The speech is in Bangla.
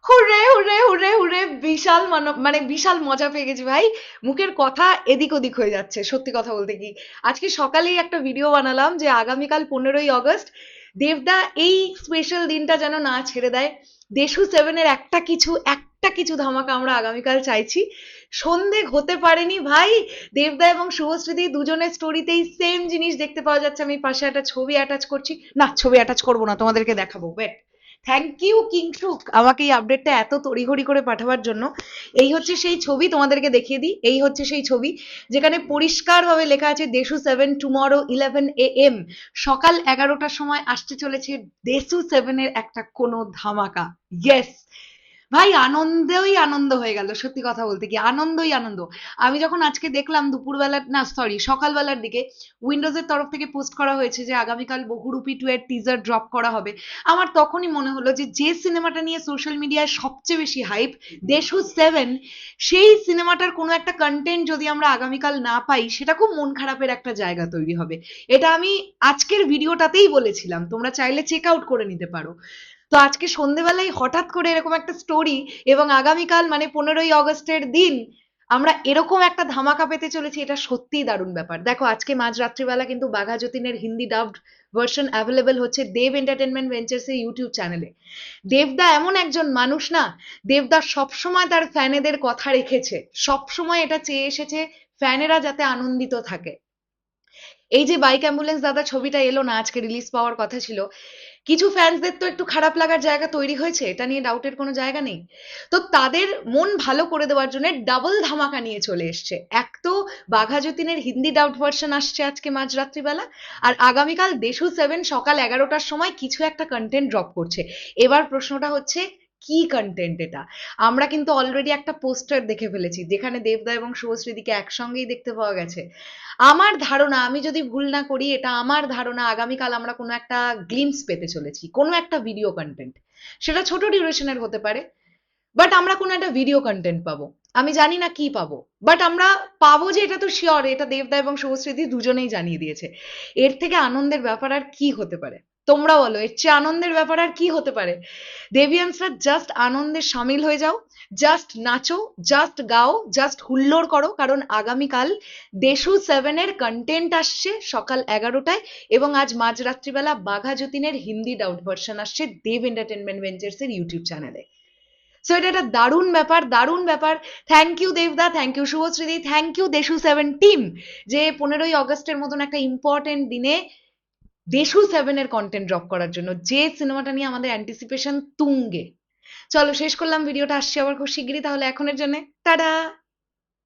হুররে হুররে হুররে হুররে, বিশাল মানে বিশাল মজা পেয়ে গেছি ভাই। মুখের কথা এদিক ওদিক হয়ে যাচ্ছে সত্যি কথা বলতে কি। আজকে সকালেই একটা ভিডিও বানালাম যে আগামীকাল 15ই আগস্ট দেবদা এই স্পেশাল দিনটা যেন না ছেড়ে দেয়। দেশু সেভেনের একটা কিছু ধামাকা আমরা আগামীকাল চাইছি। সন্ধে হতে পারেনি ভাই, দেবদা এবং শুভশ্রীদি দুজনের স্টোরিতেই সেম জিনিস দেখতে পাওয়া যাচ্ছে। আমি পাশে একটা ছবি অ্যাটাচ করছি, না ছবি অ্যাটাচ করবো না, তোমাদেরকে দেখাবো, ওয়েট। থ্যাংক ইউ কিংশুক আমাকে এই আপডেটটা এত তড়িঘড়ি করে পাঠাবার জন্য। এই হচ্ছে সেই ছবি, তোমাদেরকে দেখিয়ে দিই। এই হচ্ছে সেই ছবি যেখানে পরিষ্কারভাবে লেখা আছে দেশু 7 টুমরো 11 AM, সকাল 11টার সময় আসতে চলেছে দেশু 7-এর একটা কোনো ধামাকা। ইয়েস ভাই, আনন্দেই আনন্দ হয়ে গেল সত্যি কথা বলতে কি, আনন্দই আনন্দ। আমি যখন আজকে দেখলাম দুপুরবেলা, না সরি সকালবেলার দিকে উইন্ডোজের তরফ থেকে পোস্ট করা হয়েছে যে আগামীকাল বহুরূপী 2 এর টিজার ড্রপ করা হবে, আমার তখনই মনে হলো যে যে সিনেমাটা নিয়ে সোশ্যাল মিডিয়ায় সবচেয়ে বেশি হাইপ, দেশু 7, সেই সিনেমাটার কোনো একটা কন্টেন্ট যদি আমরা আগামীকাল না পাই সেটা খুব মন খারাপের একটা জায়গা তৈরি হবে। এটা আমি আজকের ভিডিওটাতেই বলেছিলাম, তোমরা চাইলে চেক আউট করে নিতে পারো। তো আজকে সন্ধেবেলায় হঠাৎ করে এরকম একটা স্টোরি, এবং আগামীকাল মানে 15ই আগস্টের দিন আমরা এরকম একটা ধামাকা পেতে চলেছি, এটা সত্যিই দারুণ ব্যাপার। দেখো আজকে মাঝ রাত্রিবেলা কিন্তু বাঘা যতীনের হিন্দি ডাবড ভার্সন অ্যাভেলেবেল হচ্ছে দেব এন্টারটেনমেন্ট ভেঞ্চার্সের ইউটিউব চ্যানেলে। দেবদা এমন একজন মানুষ না, দেবদা সবসময় তার ফ্যানেদের কথা রেখেছে, সবসময় এটা চেয়ে এসেছে ফ্যানেরা যাতে আনন্দিত থাকে। এই যে বাইক অ্যাম্বুলেন্স দাদা ছবিটা এলো না, আজকে রিলিজ পাওয়ার কথা ছিল, কিছু ফ্যান্সদের তো একটু খারাপ লাগার জায়গা তৈরি হয়েছে, এটা নিয়ে ডাউটের কোনো জায়গা নেই। তো তাদের মন ভালো করে দেওয়ার জন্য ডাবল ধামাকা নিয়ে চলে এসছে। এক তো বাঘা যতীনের হিন্দি ডাউট ভার্সন আসছে আজকে মাঝ রাত্রিবেলা, আর আগামীকাল দেশু 7 সকাল 11টার সময় কিছু একটা কন্টেন্ট ড্রপ করছে। এবার প্রশ্নটা হচ্ছে কি কন্টেন্ট এটা। আমরা কিন্তু অলরেডি একটা পোস্টার দেখে ফেলেছি যেখানে দেবদা এবং শুভশ্রীদিকে একসঙ্গেই দেখতে পাওয়া গেছে। আমার ধারণা, আমি যদি ভুল না করি, এটা আমার ধারণা, আগামীকাল আমরা কোনো একটা গ্লিমস পেতে চলেছি, কোনো একটা ভিডিও কন্টেন্ট। সেটা ছোট ডিউরেশনের হতে পারে, বাট আমরা কোনো একটা ভিডিও কন্টেন্ট পাবো। আমি জানি না কি পাবো, বাট আমরা পাবো যে এটা তো শিওর, এটা দেবদা এবং শুভশ্রীদি দুজনেই জানিয়ে দিয়েছে। এর থেকে আনন্দের ব্যাপার আর কি হতে পারে? তোমরা বলো, এর চেয়ে আনন্দের ব্যাপার আর কি হতে পারে? দেবিয়ান্সরা জাস্ট আনন্দে সামিল হয়ে যাও, জাস্ট নাচো, জাস্ট গাও, জাস্ট হুল্লোড় করো, কারণ আগামীকাল দেশু 7-এর কন্টেন্ট আসছে সকাল 11টায়, এবং আজ মাঝরাত্রিবেলা বাঘা যতীনের হিন্দি ডাউট ভার্সন আসছে দেব এন্টারটেনমেন্ট ভেঞ্চার্সের ইউটিউব চ্যানেলে। সো এটা একটা দারুণ ব্যাপার, দারুণ ব্যাপার। থ্যাংক ইউ দেবদা, থ্যাংক ইউ শুভশ্রীদি, থ্যাংক ইউ দেশু 7 টিম, যে 15ই আগস্টের মতন একটা ইম্পর্টেন্ট দিনে দেশু 7-এর কন্টেন্ট ড্রপ করার জন্য, যে সিনেমাটা নিয়ে আমাদের অ্যান্টিসিপেশন তুঙ্গে। চলো শেষ করলাম ভিডিওটা, আসছি আবার খুব শিগগিরই, তাহলে এখনের জন্য টাটা।